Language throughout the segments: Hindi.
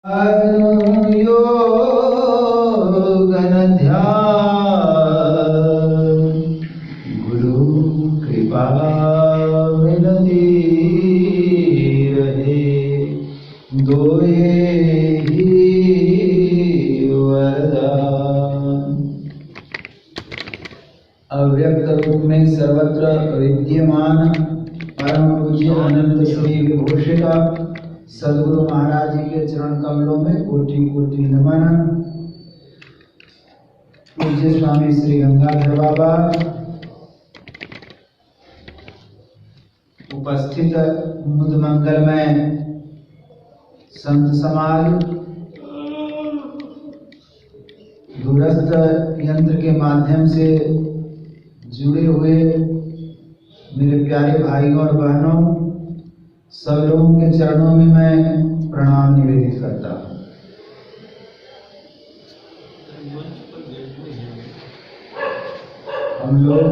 योगन ध्यान गुरु कृपा विनती रहे दोए ही वरदान। अव्यक्त रूप में सर्वत्र विद्यमान परम पूज्य अनंत श्री विभूषिता सद्गुरु महाराज जी के चरण कमलों में कोटि कोटि नमन। पूज्य स्वामी श्री गंगाधर बाबा, उपस्थित मुद मंगलमय संत समाज, दूरस्थ यंत्र के माध्यम से जुड़े हुए मेरे प्यारे भाइयों और बहनों, सब लोगों के चरणों में मैं प्रणाम निवेदित करता हूँ। हम लोग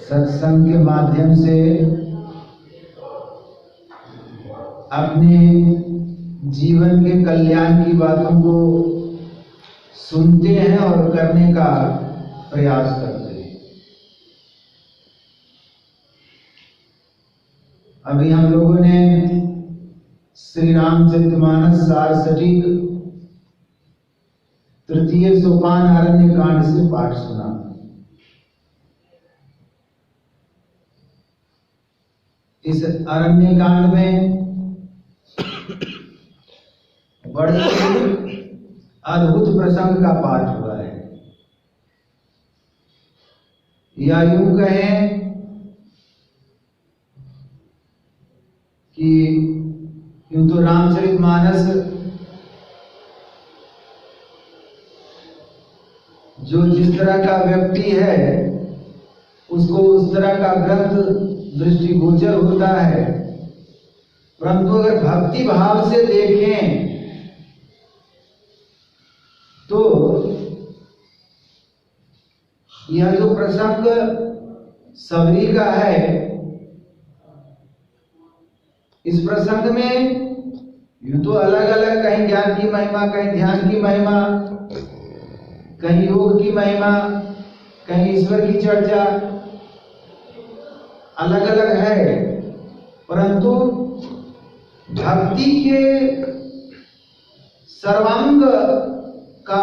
सत्संग के माध्यम से अपने जीवन के कल्याण की बातों को सुनते हैं और करने का प्रयास करते हैं। अभी हम लोगों ने श्री रामचरितमानस सार सटीक तृतीय सोपान अरण्य कांड से पाठ सुना। इस अरण्य कांड में बड़े अद्भुत प्रसंग का पाठ हुआ है, या यूं कहें कि यूं तो रामचरितमानस जो जिस तरह का व्यक्ति है उसको उस तरह का ग्रंथ दृष्टिगोचर होता है, परंतु अगर भक्ति भाव से देखें तो यह जो प्रसंग सबरी का है, इस प्रसंग में यूं तो अलग अलग कहीं ज्ञान की महिमा, कहीं ध्यान की महिमा, कहीं योग की महिमा, कहीं ईश्वर की चर्चा अलग अलग है, परंतु भक्ति के सर्वांग का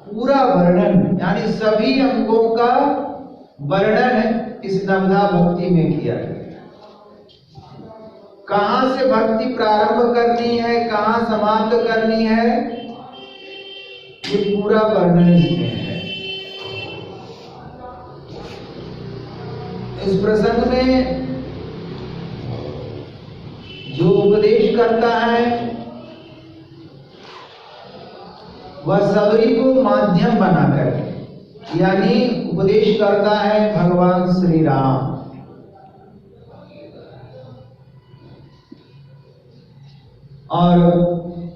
पूरा वर्णन, यानी सभी अंगों का वर्णन इस नवधा भक्ति में किया गया। कहां से भक्ति प्रारंभ करनी है, कहां समाप्त करनी है, ये पूरा वर्णन इसमें है। इस प्रसंग में जो उपदेश करता है वह सबरी को माध्यम बनाकर, यानी उपदेश करता है भगवान श्री राम, और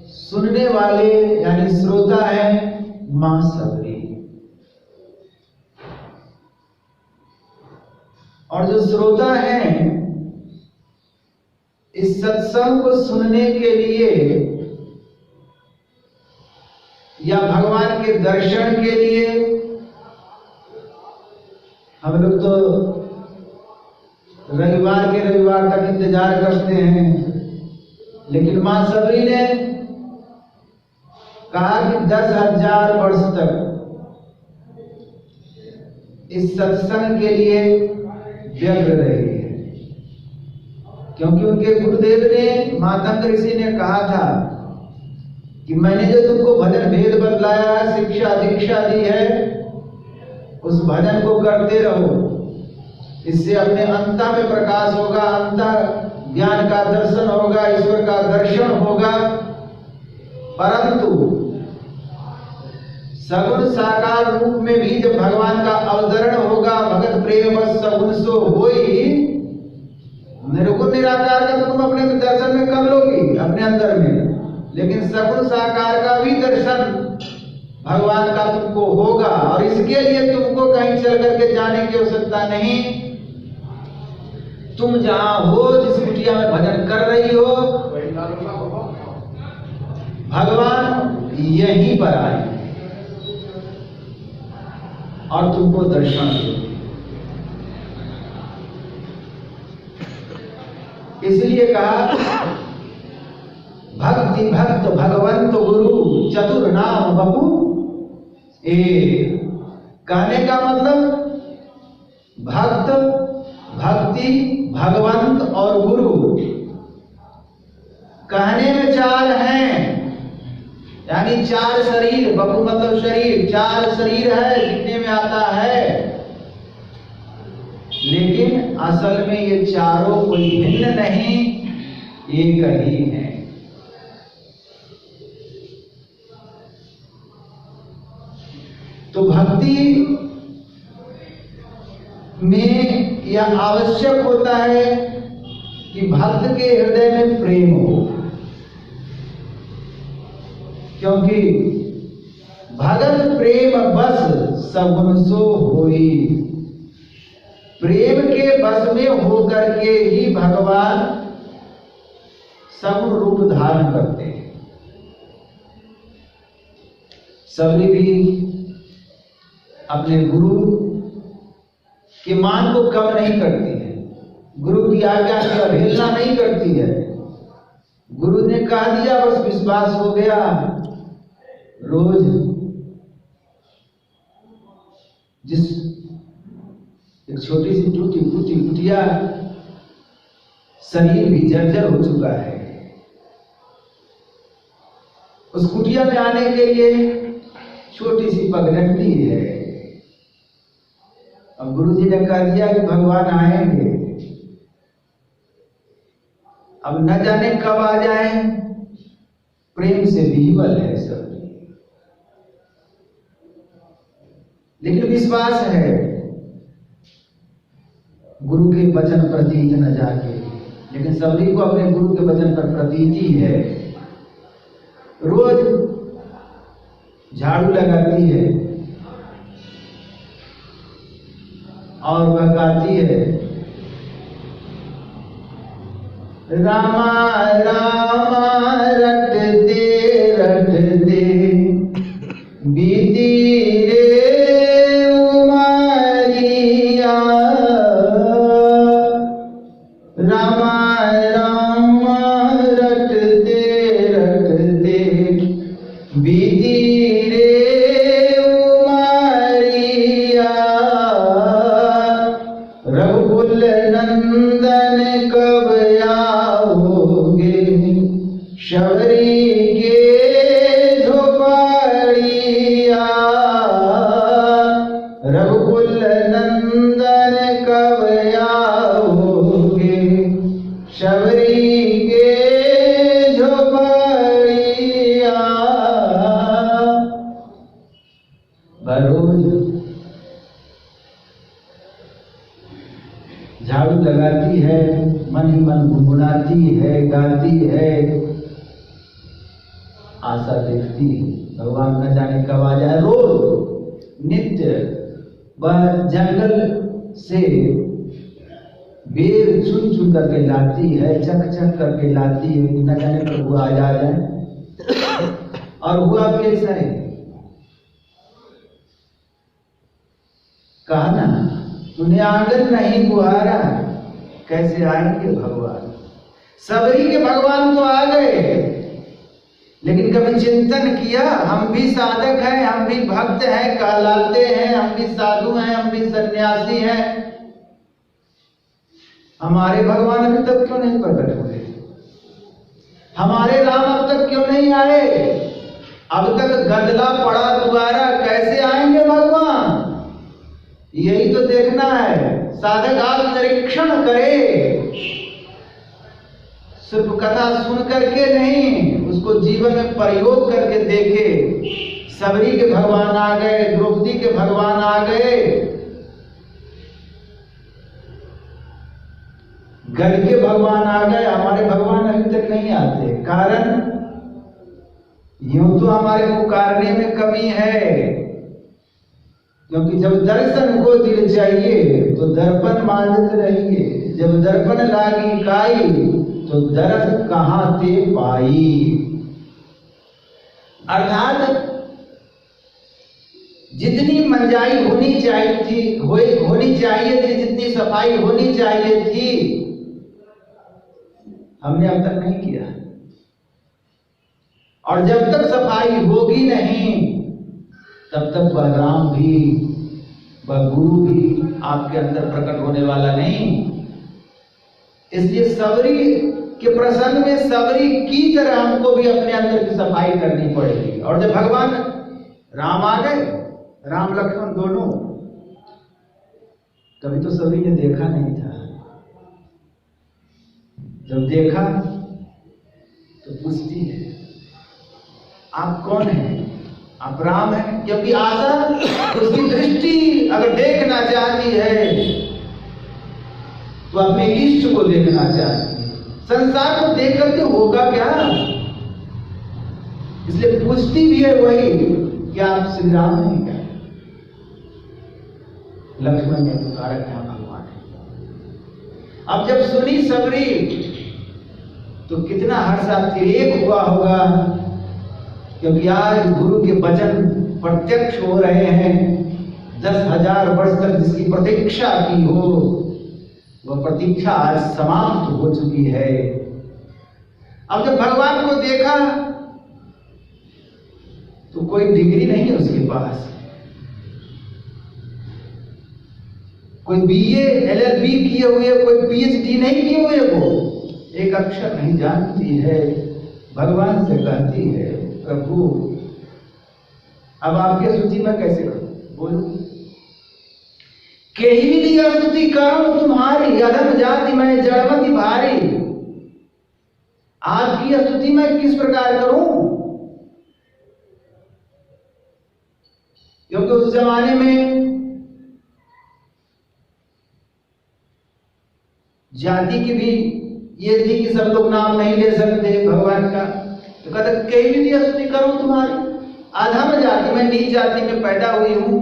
सुनने वाले यानी श्रोता है मां सबरी। और जो श्रोता है इस सत्संग को सुनने के लिए या भगवान के दर्शन के लिए, हम लोग तो रविवार के रविवार तक इंतजार करते हैं, लेकिन मां सबरी ने कहा कि 10,000 वर्ष तक इस सत्संग के लिए व्यग्र रहेगी, क्योंकि उनके गुरुदेव ने, मातंग ऋषि ने कहा था कि मैंने जो तुमको भजन भेद बतलाया, शिक्षा दीक्षा दी है, उस भजन को करते रहो, इससे अपने अंतः में प्रकाश होगा, अंतः ज्ञान का दर्शन होगा, ईश्वर का दर्शन होगा। परंतु सगुण साकार रूप में भी जब भगवान का अवतरण होगा, भगत प्रेम सगुण सो होई, निर्गुण निराकार का तुम अपने दर्शन में कर लोगी अपने अंदर में, लेकिन सगुण साकार का भी दर्शन भगवान का तुमको होगा, और इसके लिए तुमको कहीं चल करके जाने की आवश्यकता नहीं। तुम जहां हो, जिस कुटिया में भजन कर रही हो, भगवान यहीं पर आए और तुमको दर्शन दे। इसलिए कहा भक्ति भक्त भगवंत गुरु चतुर नाम बपू। कहने का मतलब भक्त, भक्ति, भगवंत और गुरु कहने में चार हैं, यानी चार शरीर। बपू मतलब शरीर, चार शरीर है दिखने में आता है, लेकिन असल में ये चारों कोई भिन्न नहीं, एक ही है। तो भक्ति में यह आवश्यक होता है कि भक्त के हृदय में प्रेम हो, क्योंकि भगत प्रेम बस सगुन सो होई। प्रेम के बस में होकर के ही भगवान सगुण रूप धारण करते हैं। सबरी भी अपने गुरु के मान को कम नहीं करती है, गुरु की आज्ञा की अवहेलना नहीं करती है। गुरु ने कह दिया बस विश्वास हो गया। रोज जिस एक छोटी सी टूटी फूटी कुटिया, शरीर भी जर्जर हो चुका है, उस कुटिया में आने के लिए छोटी सी पगडंडी है। अब गुरु जी ने कह दिया कि भगवान आएंगे, अब न जाने कब आ जाए, प्रेम से विह्वल है सब, लेकिन विश्वास है गुरु के वचन प्रतीत न जाके। लेकिन सबरी को अपने गुरु के वचन पर प्रतीति है। रोज झाड़ू लगाती है और वह गाती है, रामा रामा रटते रटते बीती रे उमरिया, रामा रामा रटते रटते बीती रे उमरिया, रघुकुल नंदन कब आओगे, शबरी के झोपड़िया, रघुकुल नंदन कब आओगे, शबरी के झोपड़िया। बरोज झाड़ू लगाती है, मन ही मन गुनगुनाती है, गाती है, आशा देखती भगवान न जाने कब आ जाए। रोज नित्य वह जंगल से बेर चुन चुन करके लाती है, चक चक करके लाती है, न जाने कब वो आ जाए। और हुआ भी ऐसा है, कहा ना तूने आंगन नहीं बुहारा, कैसे आएंगे भगवान। सबरी के भगवान तो आ गए, लेकिन कभी चिंतन किया हम भी साधक हैं, हम भी भक्त हैं कहलाते हैं, हम भी साधु हैं, हम भी सन्यासी हैं, हमारे भगवान अभी तक क्यों नहीं प्रकट हुए, हमारे राम अब तक क्यों नहीं आए, अब तक गदला पड़ा द्वारा, कैसे आएंगे भगवान। यही तो देखना है। साधक आप निरीक्षण करे, सिर्फ कथा सुन करके नहीं, उसको जीवन में प्रयोग करके देखे। सबरी के भगवान आ गए, द्रौपदी के भगवान आ गए, गढ़ के भगवान आ गए, हमारे भगवान अभी तक नहीं आते। कारण यूं तो हमारे पुकारने में कमी है, क्योंकि जब दर्शन को दिल चाहिए तो दर्पण मानत रहिए, जब दर्पण लागी काई तो दर्द कहाँ ते पाई। अर्थात जितनी मंजाई होनी चाहिए थी, जितनी सफाई होनी चाहिए थी, हमने अब तक नहीं किया। और जब तक सफाई होगी नहीं तब तक वह राम भी, वह गुरु भी आपके अंदर प्रकट होने वाला नहीं। इसलिए सबरी के प्रसंग में सबरी की तरह हमको भी अपने अंदर की सफाई करनी पड़ेगी। और जब भगवान राम आ गए, राम लक्ष्मण दोनों, कभी तो सबरी ने देखा नहीं था। जब देखा तो पूछती है, आप कौन हैं? आप राम हैं? क्योंकि आशा उसकी दृष्टि अगर देखना चाहती है तो अपने इष्ट को देखना चाहती है, संसार को देख करके होगा क्या? इसलिए पूछती भी है वही कि आप श्री राम हैं क्या? लक्ष्मण ने पुकारा कि हाँ भगवान है। अब जब सुनी सबरी तो कितना हर्षातिरेक हुआ होगा, क्योंकि आज गुरु के वचन प्रत्यक्ष हो रहे हैं। 10,000 वर्ष तक जिसकी प्रतीक्षा की हो, वह प्रतीक्षा आज समाप्त हो चुकी है। अब जब भगवान को देखा तो कोई डिग्री नहीं है उसके पास, कोई BA LLB किए हुए, कोई PhD नहीं किए हुए, वो एक अक्षर नहीं जानती है। भगवान से कहती है, प्रभु अब आपकी स्तुति मैं कैसे करूं? बोलो। केही दी स्तुति करूं तुम्हारी, अधम जाति मैं जड़मति भारी। आपकी स्तुति मैं किस प्रकार करूं? क्योंकि उस जमाने में जाति की भी ये थी कि सब लोग नाम नहीं ले सकते भगवान का। तो कहते कहीं भी स्तुति करूं तुम्हारी, अधम जाति में, नीच जाति में पैदा हुई हूं,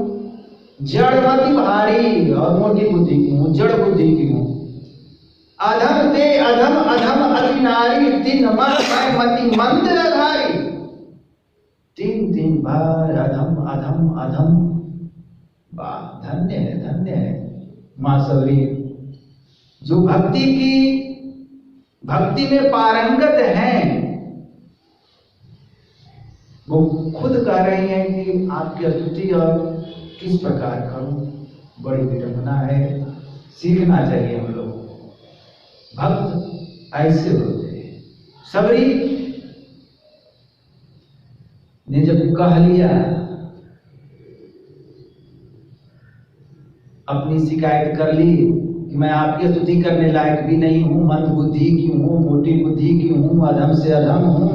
जड़मति भारी और मोटी बुद्धि की हूं, जड़ बुद्धि की हूं। अधम ते अधम अधम अति नारी, दिन मैं मति मंद अघारी। 3 बार अधम अधम अधम। वाह, धन्य है, धन्य है मां सबरी, जो भक्ति में पारंगत हैं। वो खुद कह रही हैं कि आपकी स्तुति और किस प्रकार करूं, बड़ी विडंबना है, सीखना चाहिए हम लोग। भक्त ऐसे होते हैं। सबरी ने जब कह लिया, अपनी शिकायत कर ली कि मैं आपकी स्तुति करने लायक भी नहीं हूं, मंद बुद्धि की हूं, मोटी बुद्धि की हूं, अधम से अधम हूं।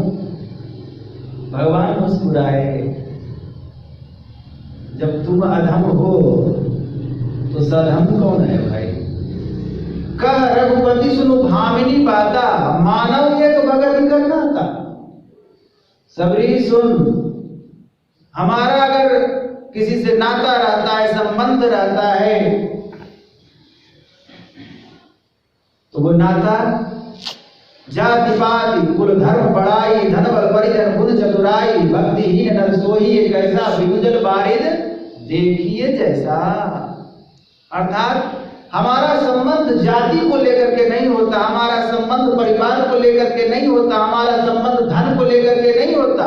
भगवान मुस्कुराए, जब तुम अधम हो तो सधम कौन है भाई? कह रघुपति सुनु भामिनी बाता, मानव एक भगति करना था। सबरी सुन, हमारा अगर किसी से नाता रहता है, संबंध रहता है, तो वो नाता जाति पाति कुल धर्म बड़ाई, धन बल परिजन बुध चतुराई, भक्तिहीन नर सोही एक ऐसा, विभुजल बारिद देखिए जैसा। अर्थात हमारा संबंध जाति को लेकर के नहीं होता, हमारा संबंध परिवार को लेकर के नहीं होता, हमारा संबंध धन को लेकर के नहीं होता।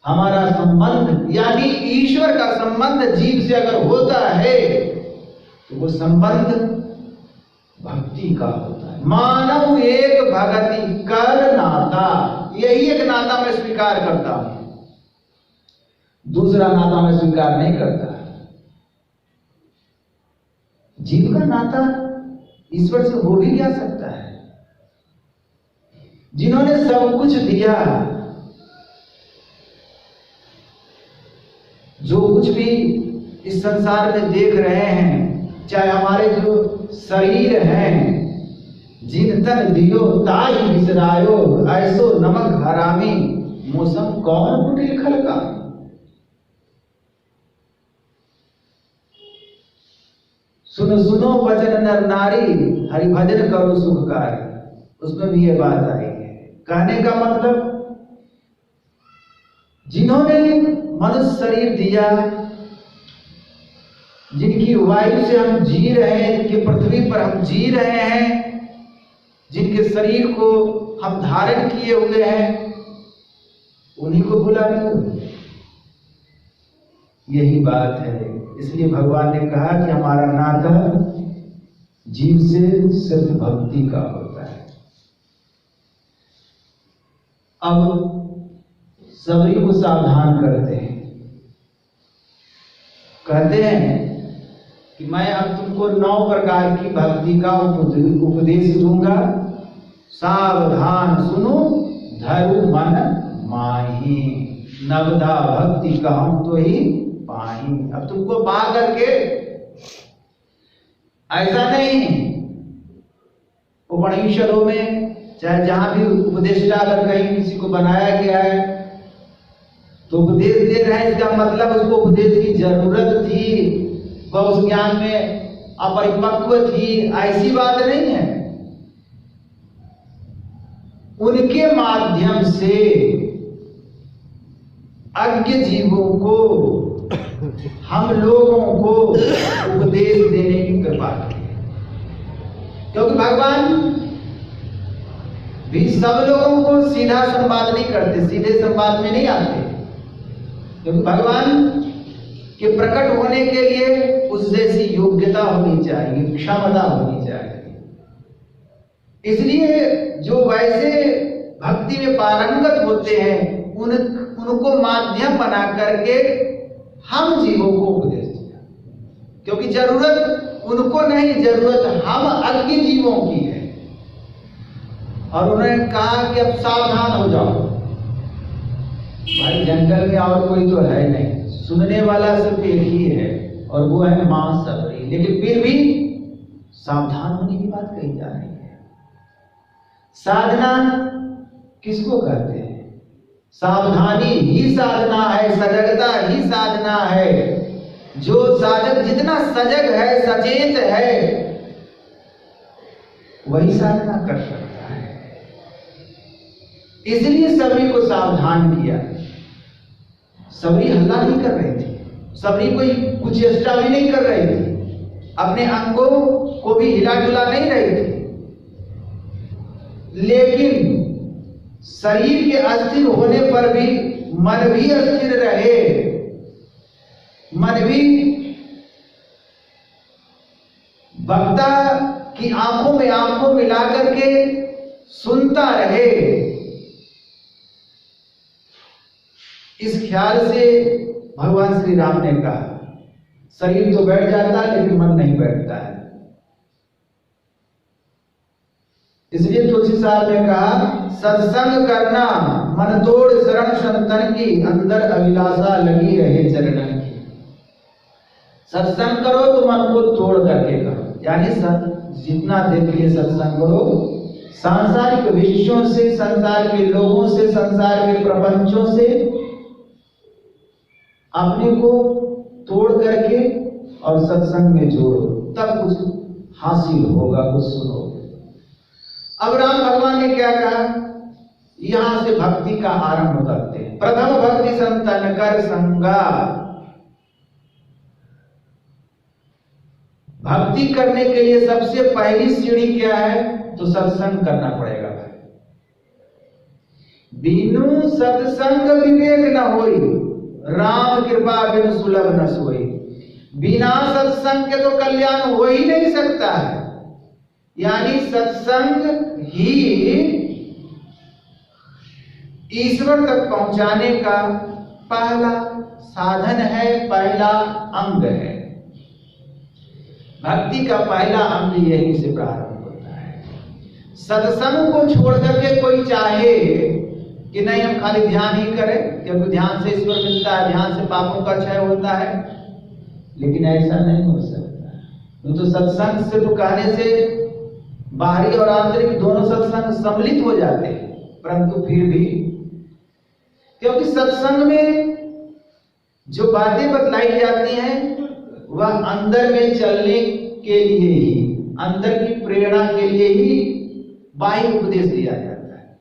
हमारा संबंध यानी ईश्वर का संबंध जीव से अगर होता है तो वो संबंध भक्ति का होता है। मानव एक भगति कर नाता, यही एक नाता मैं स्वीकार करता हूं, दूसरा नाता मैं स्वीकार नहीं करता। जीव का नाता ईश्वर से हो भी क्या सकता है? जिन्होंने सब कुछ दिया, जो कुछ भी इस संसार में देख रहे हैं, चाहे हमारे जो शरीर हैं, जिन तन दियो ताई बिसरायो, ऐसो नमक हरामी, मौसम कौन कुटिल खलका। सुनो सुनो वचन नर नारी, हरि भजन करो सुखकारी। उसमें भी ये बात आई है। कहने का मतलब जिन्होंने मनुष्य शरीर दिया, जिनकी वायु से हम जी रहे हैं, जिनकी पृथ्वी पर हम जी रहे हैं, जिनके शरीर को हम धारण किए हुए हैं, उन्हीं को भुला नहीं। यही बात है। इसलिए भगवान ने कहा कि हमारा नाता जीव से सिर्फ भक्ति का होता है। अब सबरी को सावधान करते हैं, कहते हैं कि मैं अब तुमको 9 प्रकार की भक्ति का उपदेश दूंगा, सावधान सुनो, धरु मन माही, नवधा भक्ति कहूं तो ही पाही। अब तुमको पा करके, ऐसा नहीं उपनिषदों में चाहे जहां भी उपदेष्टा अगर कहीं किसी को बनाया गया है तो उपदेश दे रहे हैं, इसका मतलब उसको उपदेश की जरूरत थी, वह उस ज्ञान में अपरिपक्व थी, ऐसी बात नहीं है। उनके माध्यम से अज्ञ जीवों को, हम लोगों को उपदेश देने की कृपा की, क्योंकि भगवान भी सब लोगों को सीधा संवाद नहीं करते, सीधे संवाद में नहीं आते, क्योंकि भगवान के प्रकट होने के लिए उस जैसी योग्यता होनी चाहिए, क्षमता होनी चाहिए। इसलिए जो वैसे भक्ति में पारंगत होते हैं उनको माध्यम बना करके हम जीवों को उपदेश दिया, क्योंकि जरूरत उनको नहीं, जरूरत हम अज्ञ जीवों की है। और उन्होंने कहा कि अब सावधान हो जाओ। भाई जंगल में और कोई तो है नहीं, सुनने वाला सिर्फ एक ही है और वो है मां सबरी, लेकिन फिर भी सावधान होने की बात कही जा रही है। साधना किसको कहते हैं? सावधानी ही साधना है, सजगता ही साधना है। जो साधक जितना सजग है, सचेत है, वही साधना कर सकता है। इसलिए सबरी को सावधान किया। सबरी हल्ला नहीं कर रही थी, सबरी कोई कुछ चेष्टा भी नहीं कर रही थी, अपने अंगों को भी हिला डुला नहीं रही थी, लेकिन शरीर के अस्थिर होने पर भी मन भी अस्थिर रहे, मन भी वक्ता की आंखों में आंखों मिला करके सुनता रहे। इस ख्याल से भगवान श्री राम ने कहा, शरीर तो बैठ जाता है लेकिन मन नहीं बैठता है। इसलिए तुलसी साहब ने कहा, सत्संग करना मन तोड़ शरण संतन की, अंदर अभिलाषा लगी रहे चरणन की। सत्संग करो तो मन को तोड़ करके करो, यानी जितना देर के लिए सत्संग करो, सांसारिक विषयों से, संसार के लोगों से, संसार के प्रपंचों से अपने को तोड़ करके और सत्संग में जोड़ो, तब कुछ हासिल होगा, कुछ सुनोगे। अब राम भगवान ने क्या कहा? यहां से भक्ति का आरंभ करते हैं। प्रथम भक्ति संतन कर संगा। भक्ति करने के लिए सबसे पहली सीढ़ी क्या है? तो सत्संग करना पड़ेगा। बिनु सत्संग विवेक न होई, राम कृपा बिनु सुलभ न सोई। बिना सत्संग के तो कल्याण हो ही नहीं सकता है। यानी सत्संग ही ईश्वर तक पहुंचाने का पहला साधन है, पहला अंग है। भक्ति का पहला अंग यहीं से प्रारंभ होता है। सत्संग को छोड़ करके कोई चाहे कि नहीं हम खाली ध्यान ही करें, क्योंकि ध्यान से ईश्वर मिलता है, ध्यान से पापों का क्षय होता है, लेकिन ऐसा नहीं हो सकता। तो सत्संग सिर्फ कहने से बाहरी और आंतरिक दोनों सत्संग सम्मिलित हो जाते हैं, परंतु फिर भी क्योंकि सत्संग में जो बातें बतलाई जाती हैं वह अंदर में चलने के लिए ही, अंदर की प्रेरणा के लिए ही बाह्य उपदेश दिया जाता है।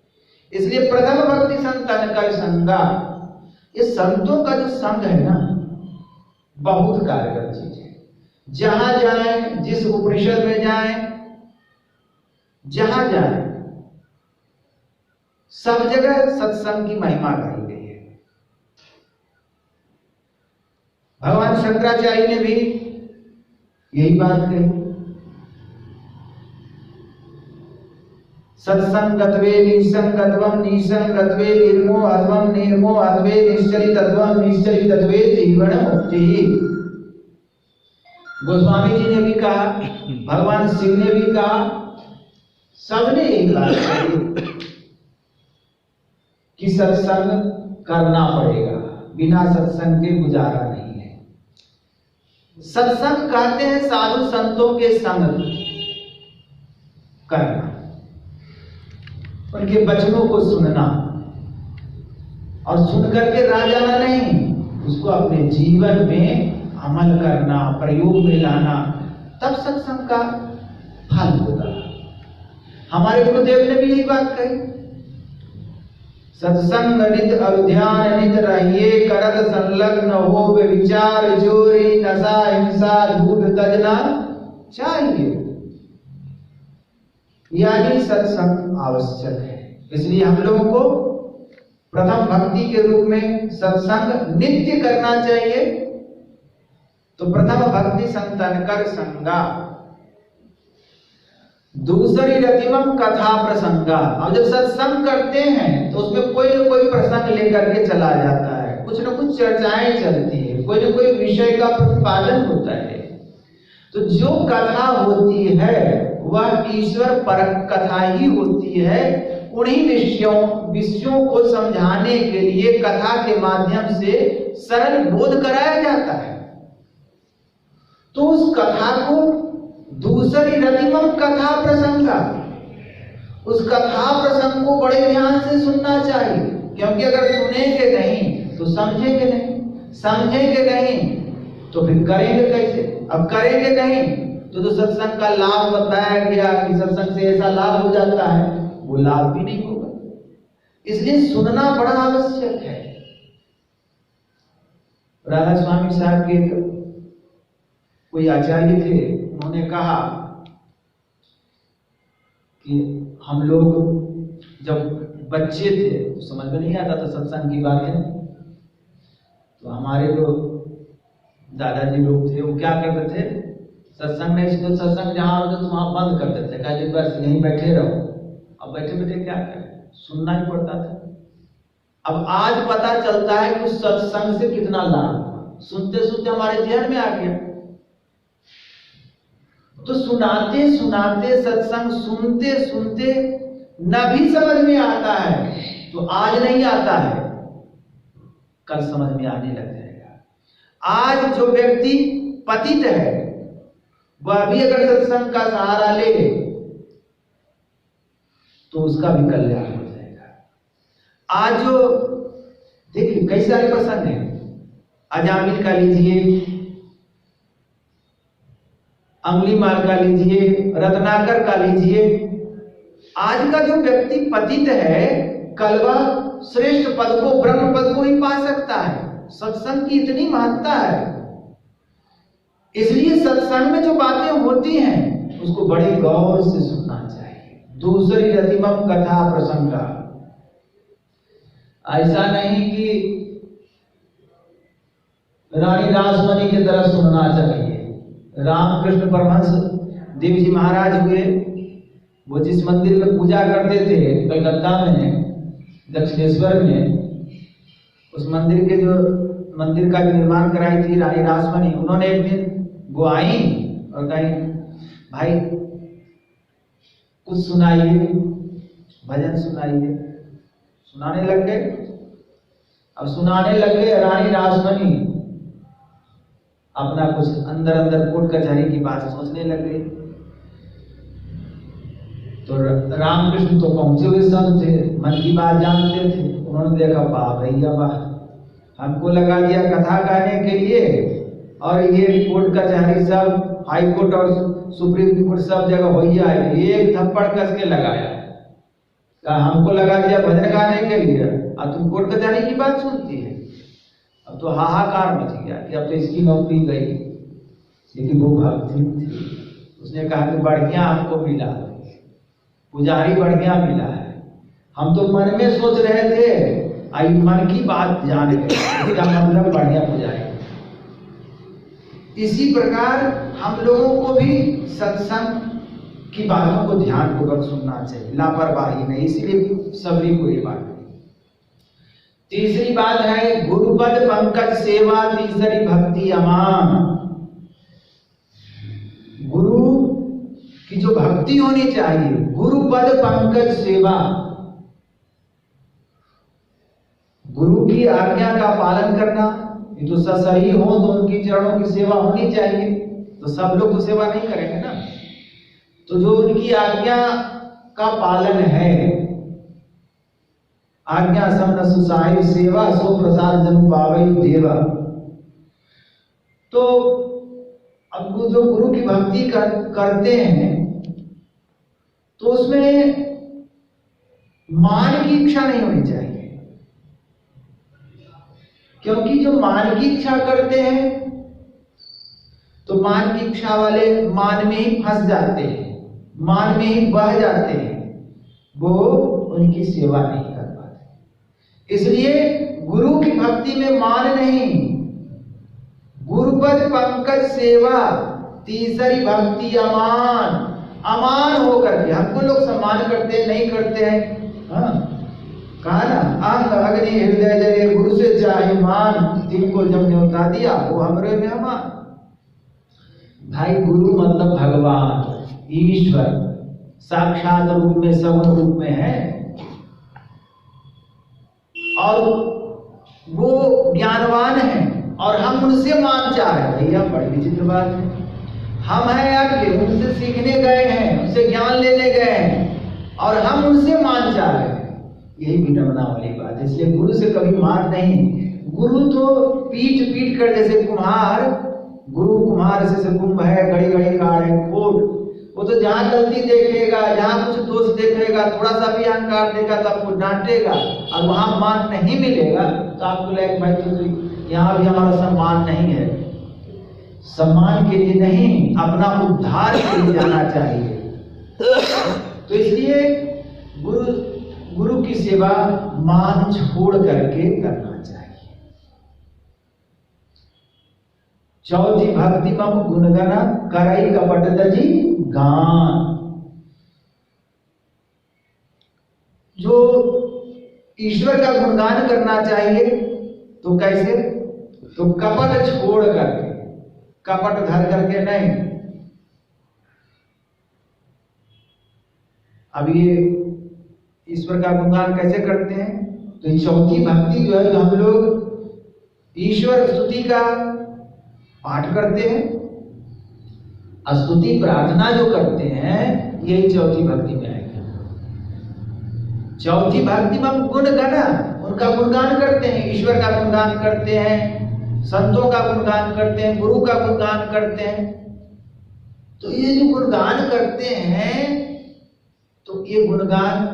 इसलिए प्रथम भक्ति संतन कर संगा, ये संतों का जो संग है ना, बहुत कारगर चीज है। जहां जाएं, जिस उपनिषद में जाएं, जहां जाएं, सब जगह सत्संग की महिमा कही गई है। भगवान शंकराचार्य ने भी यही बात कही, सत्संगत्वे निसंगत्वम निसंगत्वे निर्मो अध्वम निर्मो अध्वे निश्चलितत्वम निश्चलितत्वे जीवन मुक्ति। गोस्वामी जी ने भी कहा, भगवान शिव ने भी कहा, सबने एक बात कही कि सत्संग करना पड़ेगा, बिना सत्संग के गुजारा नहीं है। सत्संग कहते हैं साधु संतों के संग करना, उनके वचनों को सुनना और सुन करके रह जाना नहीं, उसको अपने जीवन में अमल करना, प्रयोग में लाना, तब सत्संग का फल होगा। हमारे गुरुदेव ने भी यही बात कही, सत्संग नित अध्यान नित रहिए, करत संलग्न हो विचार, चोरी नशा हिंसा झूठ तजना चाहिए। यानी सत्संग आवश्यक है। इसलिए हम लोगों को प्रथम भक्ति के रूप में सत्संग नित्य करना चाहिए। तो प्रथम भक्ति संतन कर संगा, दूसरी रतिमम कथा प्रसंगा। अब जब सत्संग करते हैं तो उसमें कोई न कोई प्रसंग लेकर के चला जाता है, कुछ न कुछ चर्चाएं चलती है, कोई न कोई विषय का प्रतिपादन होता है। तो जो कथा होती है वह ईश्वर परक कथा ही होती है। उन्हीं विषयों को समझाने के लिए कथा के माध्यम से सरल बोध कराया जाता है। तो उस कथा को दूसरी रतिमम कथा प्रसंगा, उस कथा प्रसंग को बड़े ध्यान से सुनना चाहिए, क्योंकि अगर सुनेंगे नहीं तो समझेंगे नहीं, समझेंगे नहीं तो फिर करेंगे कैसे? अब करेंगे नहीं तो सत्संग का लाभ बताया गया कि सत्संग से ऐसा लाभ हो जाता है, वो लाभ भी नहीं होगा। इसलिए सुनना बड़ा आवश्यक है। राधा स्वामी साहब के कोई आचार्य थे, उन्होंने कहा कि हम लोग जब बच्चे थे तो समझ में नहीं आता था सत्संग की बातें, तो हमारे जो दादाजी लोग थे वो क्या करते थे, सत्संग नहीं सुनते, सत्संग जहां होते तो वहां बंद कर देते, कहते बस यहीं बैठे रहो। अब बैठे बैठे क्या करें, सुनना ही पड़ता था। अब आज पता चलता है कि सत्संग से कितना लाभ, सुनते सुनते हमारे ध्यान में आ गया। तो सुनाते सुनाते सत्संग सुनते सुनते न भी समझ में आता है तो आज नहीं आता है, कल समझ में आने लग जाएगा। आज जो व्यक्ति पतित है वह भी अगर सत्संग का सहारा ले तो उसका भी कल्याण हो जाएगा। आज जो देखिए कई सारे प्रसंग हैं, अजामिल का लीजिए, अंगुलीमाल का लीजिए, रत्नाकर का लीजिए। आज का जो व्यक्ति पतित है कल वह श्रेष्ठ पद को, ब्रह्म पद को ही पा सकता है। सत्संग की इतनी महत्ता है। इसलिए सत्संग में जो बातें होती हैं उसको बड़े गौर से सुनना चाहिए। दूसरी रतिमम कथा प्रसंगा, ऐसा नहीं कि रानी रासमणी की तरह सुनना चाहिए। रामकृष्ण परमहंस देव जी महाराज हुए, वो जिस मंदिर में पूजा करते थे कलकत्ता में, दक्षिणेश्वर में, उस मंदिर के जो मंदिर का निर्माण कराई थी रानी रासमणी, उन्होंने एक दिन वो आई और कही भाई कुछ सुनाइए, भजन सुनाइए। सुनाने लग गए। अब सुनाने लग गए, रानी रासमणी अपना कुछ अंदर अंदर कोर्ट कचहरी की बात सोचने लग गई। तो रामकृष्ण तो पहुंचे हुए संत थे, मन की बात जानते थे। उन्होंने देखा वाह भैया वाह, हमको लगा दिया कथा कहने के लिए और ये कोर्ट कचहरी सब हाई कोर्ट और सुप्रीम कोर्ट सब जगह वही आए, एक थप्पड़ कस के लगाया, कहा हमको लगा दिया भजन गाने के लिए, अब तुम कोर्ट कचहरी की बात सुनती है। अब तो हाहाकार मच गया कि अब तो इसकी नौकरी गई, लेकिन वो भक्ति थी। उसने कहा कि बढ़िया हमको मिला, पुजारी बढ़िया मिला है। हम तो मन में सोच रहे थे, आई मन की बात जान गए, इसका मतलब बढ़िया पुजारी। इसी प्रकार हम लोगों को भी सत्संग की बातों को ध्यान पूर्वक सुनना चाहिए, लापरवाही नहीं। इसीलिए सबरी को ये बात है। तीसरी बात है गुरुपद पंकज सेवा, तीसरी भक्ति अमान। गुरु की जो भक्ति होनी चाहिए, गुरुपद पंकज सेवा, गुरु की आज्ञा का पालन करना। ये तो सही हो तो उनकी चरणों की सेवा होनी चाहिए, तो सब लोग तो सेवा नहीं करेंगे ना। तो जो उनकी आज्ञा का पालन है, आज्ञा समन सुसाहिब सेवा, सो प्रसाद जन पावई देवा। तो अब जो गुरु की भक्ति करते हैं तो उसमें मान की इच्छा नहीं होनी चाहिए, क्योंकि जो मान की इच्छा करते हैं तो मान की इच्छा वाले मान में ही फंस जाते हैं, मान में ही बह जाते हैं, वो उनकी सेवा नहीं कर पाते। इसलिए गुरु की भक्ति में मान नहीं, गुरुपद पंकज सेवा, तीसरी भक्ति अमान। अमान होकर के हमको लोग सम्मान करते हैं, नहीं करते हैं। हाँ, कहा ना, अंग अग्नि हृदय जले गुरु से चाहे मान, जिनको जब न्योता दिया वो हमरे मेहमान। भाई गुरु मतलब भगवान, ईश्वर साक्षात रूप में, सगुण रूप में है, और वो ज्ञानवान है, और हम उनसे मान चाह रहे। भैया बड़ी विचित्र बात है, हम हैं आगे, उनसे सीखने गए हैं, उनसे ज्ञान लेने गए हैं, और हम उनसे मान चाह रहे हैं। यही विडंबना वाली बात है। इसलिए गुरु से कभी मान नहीं। गुरु तो पीट पीट कर, जैसे कुम्हार, गुरु कुम्हार से कुंभ है, घड़ी घड़ी कार है कोट, वो तो जहाँ गलती देखेगा, जहाँ कुछ दोष देखेगा, थोड़ा सा भी अहंकार देगा तो आपको डांटेगा, और वहां मान नहीं मिलेगा तो आपको लगेगा भाई तो यहाँ भी हमारा सम्मान नहीं है। सम्मान के लिए नहीं, अपना उद्धार के लिए जाना चाहिए। तो इसलिए गुरु की सेवा मान छोड़ करके करना चाहिए। चौथी भक्ति मम गुणगना, करई कपट तजी गान। जो ईश्वर का गुणगान करना चाहिए तो कैसे? तो कपट छोड़ करके, कपट धर करके नहीं। अब ये ईश्वर का गुणगान कैसे करते हैं? तो ये चौथी भक्ति जो है, जो हम लोग ईश्वर स्तुति का पाठ करते हैं, स्तुति प्रार्थना जो करते हैं, यही चौथी भक्ति में आएगा। चौथी भक्ति में हम गुण गना, उनका गुणगान करते हैं, ईश्वर का गुणगान करते हैं, संतों का गुणगान करते हैं, गुरु का गुणगान करते हैं। तो ये जो गुणगान करते हैं, तो ये गुणगान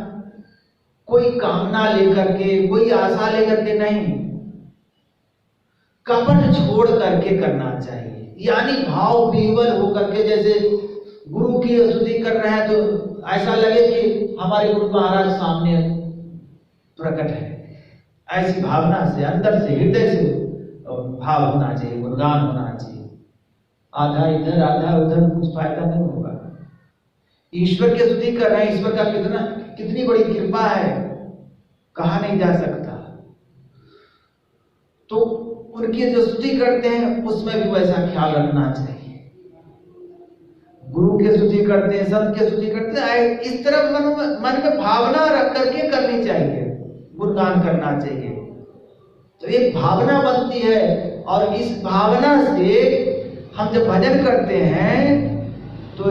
कोई कामना लेकर के, कोई आशा लेकर के नहीं, कपट छोड़ करके करना चाहिए। यानी भाव विह्वल होकर के, जैसे गुरु की स्तुति कर रहे हैं तो ऐसा लगे कि हमारे गुरु महाराज सामने प्रकट है, ऐसी भावना से, अंदर से, हृदय से भाव होना चाहिए, गुणगान होना चाहिए। आधा इधर आधा उधर कुछ फायदा नहीं होगा। ईश्वर की स्तुति कर रहे हैं, ईश्वर का कितनी बड़ी कृपा है, कहा नहीं जा सकता। तो उनकी जो स्तुति करते हैं उसमें भी वैसा ख्याल रखना चाहिए। गुरु की स्तुति करते हैं, संत की स्तुति करते हैं, इस तरह मन में भावना रख करके करनी चाहिए, गुणगान करना चाहिए। तो एक भावना बनती है, और इस भावना से हम जब भजन करते हैं तो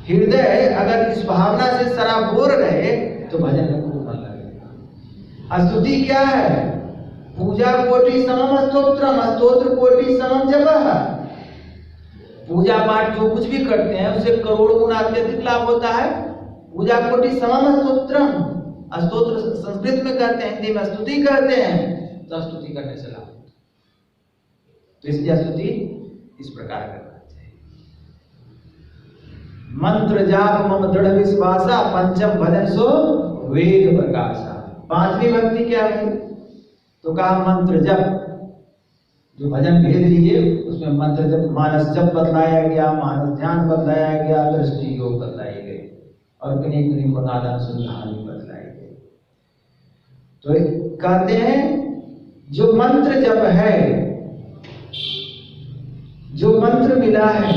हृदय अगर इस भावना से सराबोर रहे तो भजन में खूब मन लगेगा। स्तुति क्या है? पूजा कोटि समम स्तोत्रम, स्तोत्र कोटि समम जपः। पूजा पाठ जो कुछ भी करते हैं उससे करोड़ गुना अत्यधिक लाभ होता है। पूजा कोटि समम स्तोत्रम, स्तोत्र संस्कृत में कहते हैं, हिंदी में स्तुति कहते हैं, तो स्तुति करने से लाभ होता है। तो इसलिए स्तुति इस प्रकार करना चाहिए। मंत्र जाप मम दृढ़ विश्वासा, पंचम भजन सो वेद प्रकाशा। पांचवी भक्ति क्या है? तो कहा मंत्र जप, जो भजन भेद लिए उसमें मंत्र जप, मानस जप बतलाया गया, मानस ध्यान बतलाया गया, दृष्टि योग बतलाए गए और किन्हीं किन्हीं को नादानुसंधान भी बतलाए गए। तो कहते हैं जो मंत्र जप है, जो मंत्र मिला है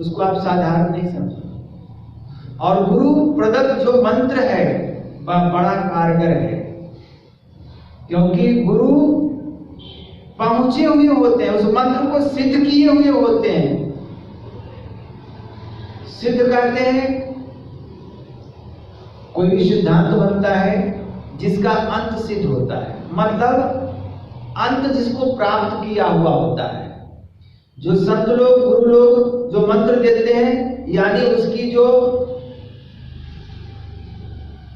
उसको आप साधारण नहीं समझो, और गुरु प्रदत्त जो मंत्र है वह बड़ा कारगर है, क्योंकि गुरु पहुंचे हुए होते हैं, उस मंत्र को सिद्ध किए हुए होते हैं। सिद्ध कहते हैं कोई भी सिद्धांत बनता है जिसका अंत सिद्ध होता है, मतलब अंत जिसको प्राप्त किया हुआ होता है। जो संत लोग, गुरु लोग जो मंत्र देते हैं, यानी उसकी जो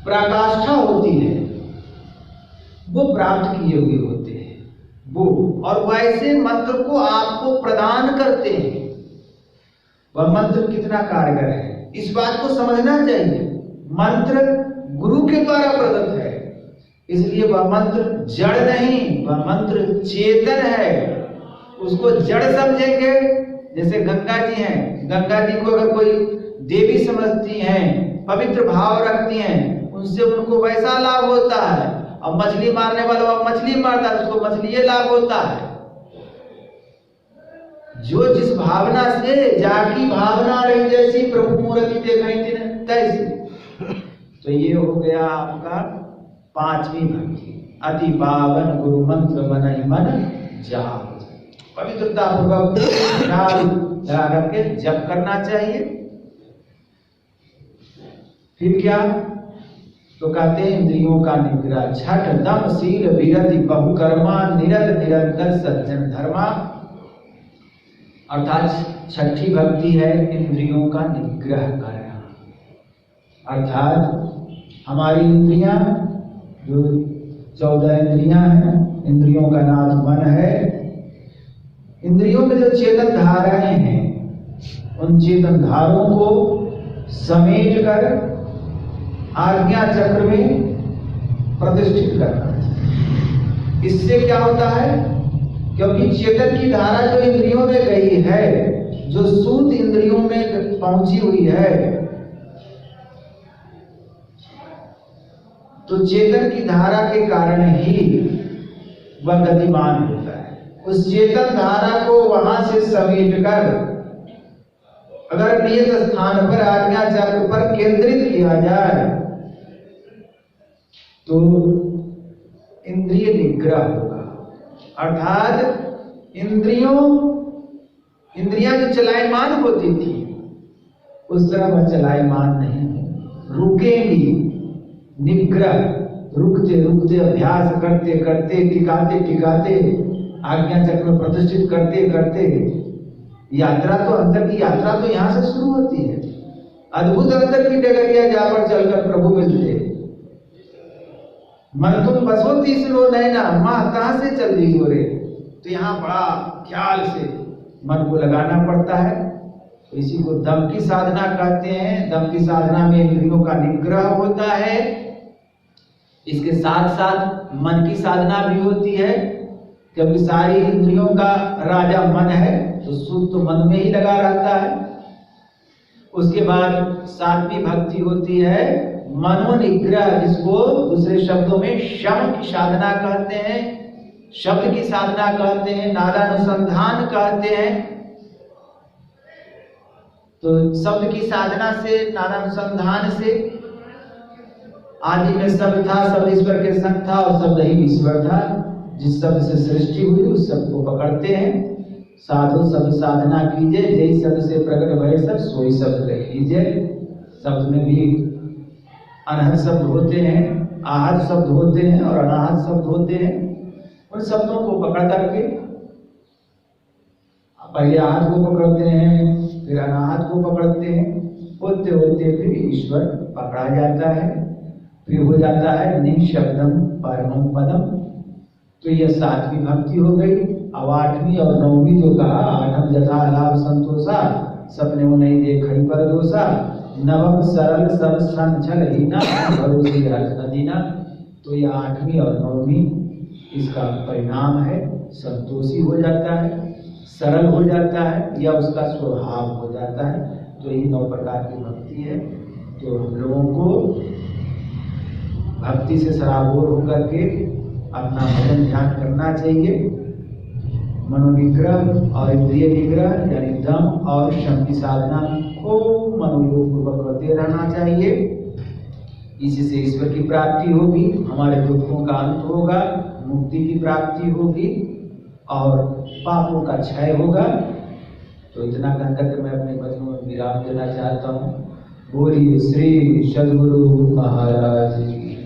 पराकाष्ठा होती है वो प्राप्त किए हुए होते हैं वो, और वैसे मंत्र को आपको प्रदान करते हैं। वह मंत्र कितना कारगर है इस बात को समझना चाहिए। मंत्र गुरु के द्वारा प्रदत्त है, इसलिए वह मंत्र जड़ नहीं, वह मंत्र चेतन है। उसको जड़ समझेंगे, जैसे गंगा जी हैं, गंगा जी को अगर कोई देवी समझती हैं, पवित्र भाव रखती हैं, उनसे उनको वैसा लाभ होता है। अब मछली मारने वाला मछली मारता है, उसको मछली लाभ होता है। जो जिस भावना से, जाकी भावना रही जैसी प्रभु मूर्ति देखी तैसी। तो ये हो गया आपका पांचवी भक्ति, अति पावन गुरु मंत्र मन मन जाप। पवित्रता पूर्वक ख्याल लगा करके जप करना चाहिए। फिर क्या? तो कहते हैं इंद्रियों का निग्रह, छठ दम शील विरति बहुकर्मा निरत निरंतर सज्जन धर्मा। अर्थात छठी भक्ति है इंद्रियों का निग्रह करना। अर्थात हमारी इंद्रियां, जो 14 इंद्रियां हैं, इंद्रियों का नाथ मन है। इंद्रियों में जो चेतन धाराएं हैं, उन चेतन धारों को समेट कर आज्ञा चक्र में प्रतिष्ठित करना। इससे क्या होता है? क्योंकि चेतन की धारा जो इंद्रियों में गई है, जो सूत इंद्रियों में पहुंची हुई है, तो चेतन की धारा के कारण ही वह गतिमान होता है। उस चेतन धारा को वहां से समेट कर अगर नियत स्थान पर आज्ञा चक्र पर केंद्रित किया जाए तो इंद्रिय निग्रह होगा। अर्थात इंद्रियां जो चलायमान होती थी उस तरह वह चलायमान नहीं, रुकेंगी। निग्रह, रुकते रुकते, अभ्यास करते करते, टिकाते टिकाते, आज्ञा चक्र में प्रतिष्ठित करते करते, यात्रा तो अंतर की यात्रा तो यहाँ से शुरू होती है। अद्भुत अंतर की डगरिया जा पर चलकर प्रभु मिलते। मन तुम बसो तीसरो नैना, माँ कहाँ से चल रही हो रे? तो यहाँ बड़ा ख्याल से मन को लगाना पड़ता है। तो इसी को दम की साधना कहते हैं। दम की साधना में इंद्रियों का निग्रह होता है। इसके साथ साथ मन की साधना भी होती है, क्योंकि सारी इंद्रियों का राजा मन है, तो सुख तो मन में ही लगा रहता है। उसके बाद सातवीं भक्ति होती है मनोनिग्रह, जिसको दूसरे शब्दों में शम की साधना कहते हैं, शब्द की साधना कहते हैं, नादानुसंधान कहते हैं। तो शब्द की साधना से, नादानुसंधान से, आदि में शब्द था, शब्द ईश्वर के संग था और शब्द ही ईश्वर था। जिस शब्द से सृष्टि हुई उस शब्द को पकड़ते हैं। साधु शब्द साधना कीजिए, जय शब्द से प्रकट भय सब सोई शब्द रह लीजिए। शब्द में भी अनहद शब्द होते हैं, आहद शब्द होते हैं और अनाहद शब्द होते हैं। उन शब्दों को पकड़ करके पहले हाथ को पकड़ते हैं, फिर अनाहत को पकड़ते हैं, होते होते फिर ईश्वर पकड़ा जाता है, फिर हो जाता है निःशब्दम परमं पदम। तो यह 7वीं भक्ति हो गई। अब 8वीं और 9वीं जो कहा, 8म यथा लाभ संतोषा सपने वो नहीं देखई पर दोषा, नवम सरल सब संचल हीना भरोसे रख नदीना। तो यह 8वीं और 9वीं इसका परिणाम है, संतोषी हो जाता है, सरल हो जाता है, या उसका स्वभाव हो जाता है। तो ये 9 प्रकार की भक्ति है। तो हम लोगों को भक्ति से सराबोर होकर के अपना भजन ध्यान करना चाहिए। मनोनिग्रह और इंद्रिय निग्रह यानी दम और शम की साधना को मनोयोग पूर्वक करते रहना चाहिए। इसी से ईश्वर की प्राप्ति होगी, हमारे दुखों का अंत होगा, मुक्ति की प्राप्ति होगी और पापों का क्षय होगा। तो इतना कहकर के मैं अपने वचनों में विराम देना चाहता हूँ। बोलिए श्री सद्गुरु महाराज की।